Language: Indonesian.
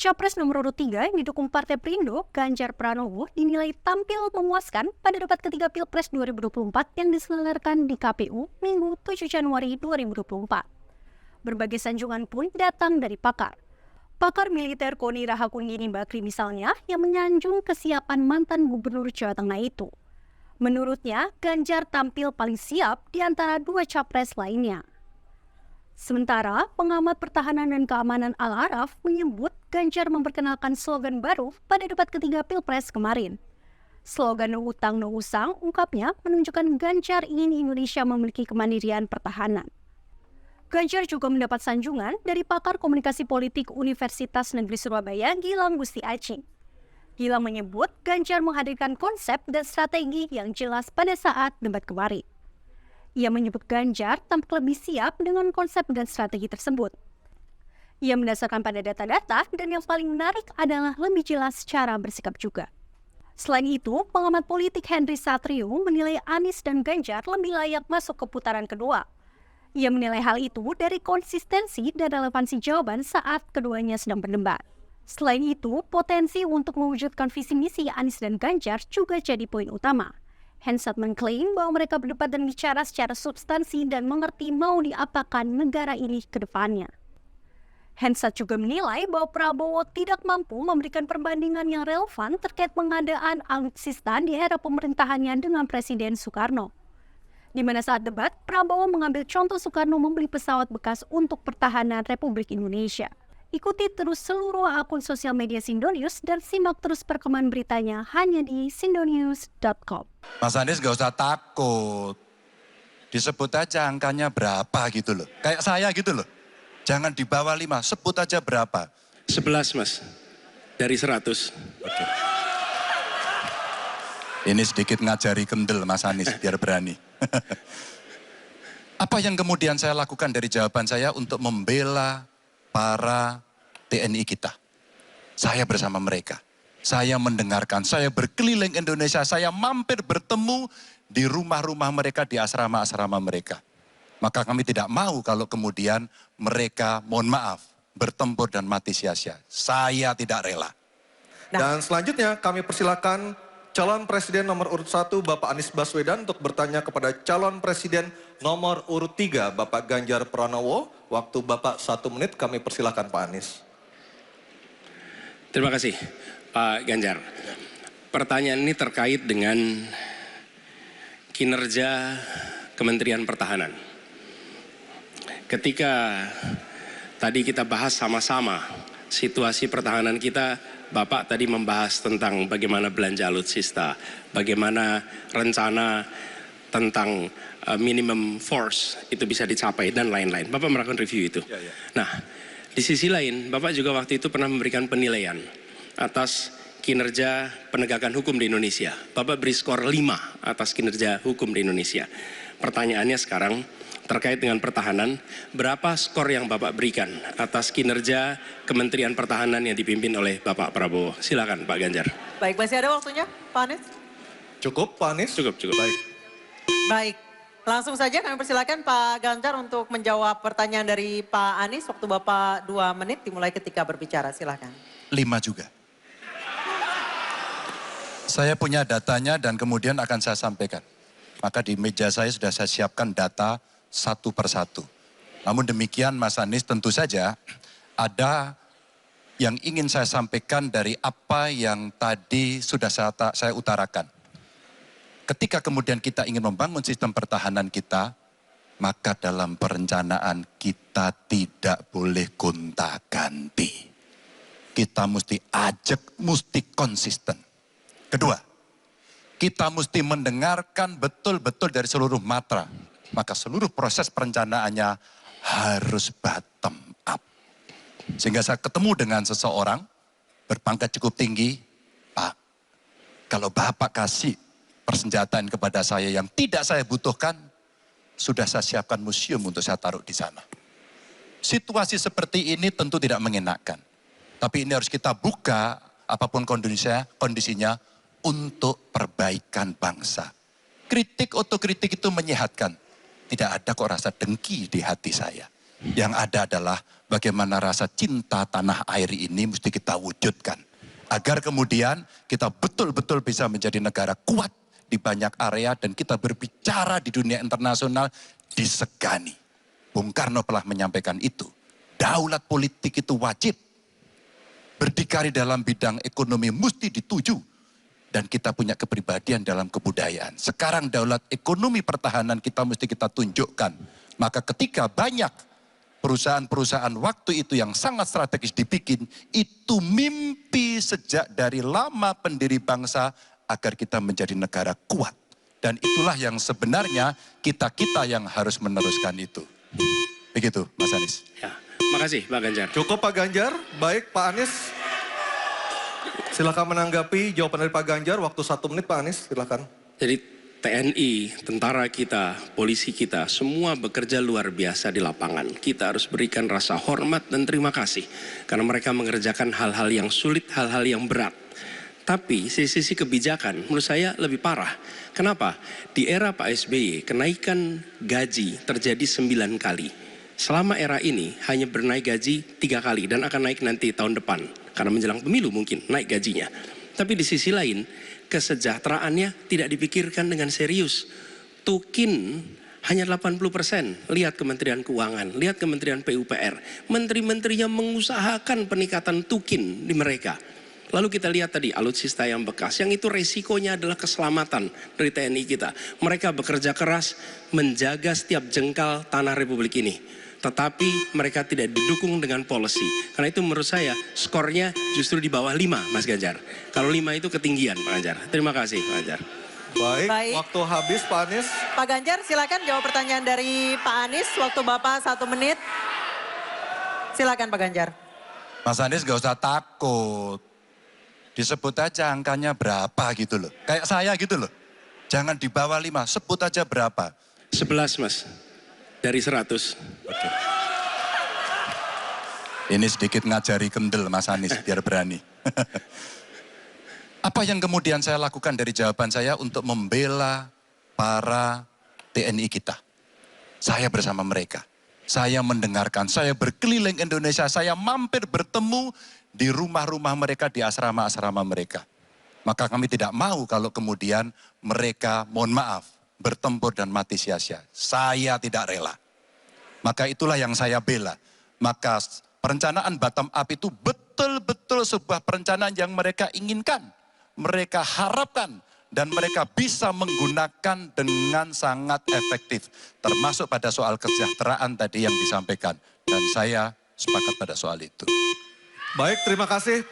Capres nomor urut 3 yang didukung Partai Perindo, Ganjar Pranowo, dinilai tampil memuaskan pada debat ketiga Pilpres 2024 yang diselenggarakan di KPU Minggu 7 Januari 2024. Berbagai sanjungan pun datang dari pakar. Pakar militer Koni Rahakundini Bakri misalnya yang menyanjung kesiapan mantan Gubernur Jawa Tengah itu. Menurutnya, Ganjar tampil paling siap di antara dua capres lainnya. Sementara, pengamat pertahanan dan keamanan Al-Araf menyebut Ganjar memperkenalkan slogan baru pada debat ketiga Pilpres kemarin. Slogan "No Utang No Usang" ungkapnya menunjukkan Ganjar ingin Indonesia memiliki kemandirian pertahanan. Ganjar juga mendapat sanjungan dari pakar komunikasi politik Universitas Negeri Surabaya, Gilang Gusti Acing. Gilang menyebut Ganjar menghadirkan konsep dan strategi yang jelas pada saat debat kemarin. Ia menyebut Ganjar tampil lebih siap dengan konsep dan strategi tersebut. Ia mendasarkan pada data-data dan yang paling menarik adalah lebih jelas cara bersikap juga. Selain itu, pengamat politik Henry Satrio menilai Anies dan Ganjar lebih layak masuk ke putaran kedua. Ia menilai hal itu dari konsistensi dan relevansi jawaban saat keduanya sedang berdebat. Selain itu, potensi untuk mewujudkan visi misi Anies dan Ganjar juga jadi poin utama. Hensat mengklaim bahwa mereka berdebat dan bicara secara substansi dan mengerti mau diapakan negara ini ke depannya. Hensat juga menilai bahwa Prabowo tidak mampu memberikan perbandingan yang relevan terkait pengadaan alutsista di era pemerintahannya dengan Presiden Soekarno. Di mana saat debat, Prabowo mengambil contoh Soekarno membeli pesawat bekas untuk pertahanan Republik Indonesia. Ikuti terus seluruh akun sosial media Sindonews dan simak terus perkembangan beritanya hanya di sindonews.com. Mas Anies gak usah takut. Disebut aja angkanya berapa gitu loh. Kayak saya gitu loh. Jangan di bawah 5, sebut aja berapa. 11 Mas, dari 100. Oke. Ini sedikit ngajari kendel Mas Anies biar berani. Apa yang kemudian saya lakukan dari jawaban saya untuk membela para TNI kita? Saya bersama mereka. Saya mendengarkan, saya berkeliling Indonesia, saya mampir bertemu di rumah-rumah mereka, di asrama-asrama mereka. Maka kami tidak mau kalau kemudian mereka, mohon maaf, bertempur dan mati sia-sia. Saya tidak rela. Dan selanjutnya kami persilakan calon presiden nomor urut 1 Bapak Anies Baswedan untuk bertanya kepada calon presiden nomor urut 3 Bapak Ganjar Pranowo. Waktu Bapak 1 menit, kami persilakan Pak Anies. Terima kasih Pak Ganjar. Pertanyaan ini terkait dengan kinerja Kementerian Pertahanan. Ketika tadi kita bahas sama-sama situasi pertahanan kita, Bapak tadi membahas tentang bagaimana belanja alutsista, bagaimana rencana tentang minimum force itu bisa dicapai dan lain-lain. Bapak melakukan review itu. Nah, di sisi lain, Bapak juga waktu itu pernah memberikan penilaian atas kinerja penegakan hukum di Indonesia. Bapak beri skor 5 atas kinerja hukum di Indonesia. Pertanyaannya sekarang terkait dengan pertahanan, berapa skor yang Bapak berikan atas kinerja Kementerian Pertahanan yang dipimpin oleh Bapak Prabowo? Silakan Pak Ganjar. Baik, masih ada waktunya Pak Anies? Cukup Pak Anies? Cukup. Baik. Baik, langsung saja kami persilakan Pak Ganjar untuk menjawab pertanyaan dari Pak Anies. Waktu Bapak 2 menit dimulai ketika berbicara, silakan. 5 juga. Saya punya datanya dan kemudian akan saya sampaikan. Maka di meja saya sudah saya siapkan data satu persatu. Namun demikian Mas Anies, tentu saja ada yang ingin saya sampaikan dari apa yang tadi sudah saya utarakan. Ketika kemudian kita ingin membangun sistem pertahanan kita, maka dalam perencanaan kita tidak boleh gonta-ganti. Kita mesti ajak, mesti konsisten. Kedua, kita mesti mendengarkan betul-betul dari seluruh matra. Maka seluruh proses perencanaannya harus bottom up. Sehingga saya ketemu dengan seseorang berpangkat cukup tinggi, Pak, kalau Bapak kasih persenjataan kepada saya yang tidak saya butuhkan, sudah saya siapkan museum untuk saya taruh di sana. Situasi seperti ini tentu tidak mengenakan. Tapi ini harus kita buka apapun kondisinya untuk perbaikan bangsa. Kritik, otokritik itu menyehatkan. Tidak ada kok rasa dengki di hati saya. Yang ada adalah bagaimana rasa cinta tanah air ini mesti kita wujudkan. Agar kemudian kita betul-betul bisa menjadi negara kuat di banyak area dan kita berbicara di dunia internasional disegani. Bung Karno telah menyampaikan itu. Daulat politik itu wajib. Berdikari dalam bidang ekonomi mesti dituju. Dan kita punya kepribadian dalam kebudayaan. Sekarang daulat ekonomi pertahanan kita mesti kita tunjukkan. Maka ketika banyak perusahaan-perusahaan waktu itu yang sangat strategis dibikin, itu mimpi sejak dari lama pendiri bangsa agar kita menjadi negara kuat. Dan itulah yang sebenarnya kita-kita yang harus meneruskan itu. Begitu Mas Anies. Ya, makasih Pak Ganjar. Cukup Pak Ganjar, baik Pak Anies. Silakan menanggapi jawaban dari Pak Ganjar, waktu 1 menit Pak Anies, silakan. Jadi TNI, tentara kita, polisi kita, semua bekerja luar biasa di lapangan. Kita harus berikan rasa hormat dan terima kasih. Karena mereka mengerjakan hal-hal yang sulit, hal-hal yang berat. Tapi sisi kebijakan menurut saya lebih parah. Kenapa? Di era Pak SBY, kenaikan gaji terjadi 9 kali. Selama era ini hanya bernaik gaji 3 kali dan akan naik nanti tahun depan. Karena menjelang pemilu mungkin naik gajinya. Tapi di sisi lain, kesejahteraannya tidak dipikirkan dengan serius. Tukin hanya 80%. Lihat Kementerian Keuangan, lihat Kementerian PUPR. Menteri-menterinya mengusahakan peningkatan tukin di mereka. Lalu kita lihat tadi alutsista yang bekas, yang itu resikonya adalah keselamatan dari TNI kita. Mereka bekerja keras menjaga setiap jengkal tanah Republik ini. Tetapi mereka tidak didukung dengan policy. Karena itu menurut saya skornya justru di bawah 5 Mas Ganjar. Kalau 5 itu ketinggian Pak Ganjar. Terima kasih Pak Ganjar. Baik, waktu habis Pak Anies. Pak Ganjar silakan jawab pertanyaan dari Pak Anies. Waktu Bapak 1 menit. Silakan Pak Ganjar. Mas Anies gak usah takut. Disebut aja angkanya berapa gitu loh. Kayak saya gitu loh. Jangan di bawah 5, sebut aja berapa. 11 Mas. Dari 100. Oke. Ini sedikit ngajari kendel Mas Anies biar berani. Apa yang kemudian saya lakukan dari jawaban saya untuk membela para TNI kita? Saya bersama mereka. Saya mendengarkan, saya berkeliling Indonesia, saya mampir bertemu di rumah-rumah mereka, di asrama-asrama mereka. Maka kami tidak mau kalau kemudian mereka, mohon maaf, bertempur dan mati sia-sia. Saya tidak rela. Maka itulah yang saya bela. Maka perencanaan bottom up itu betul-betul sebuah perencanaan yang mereka inginkan. Mereka harapkan dan mereka bisa menggunakan dengan sangat efektif. Termasuk pada soal kesejahteraan tadi yang disampaikan. Dan saya sepakat pada soal itu. Baik, terima kasih.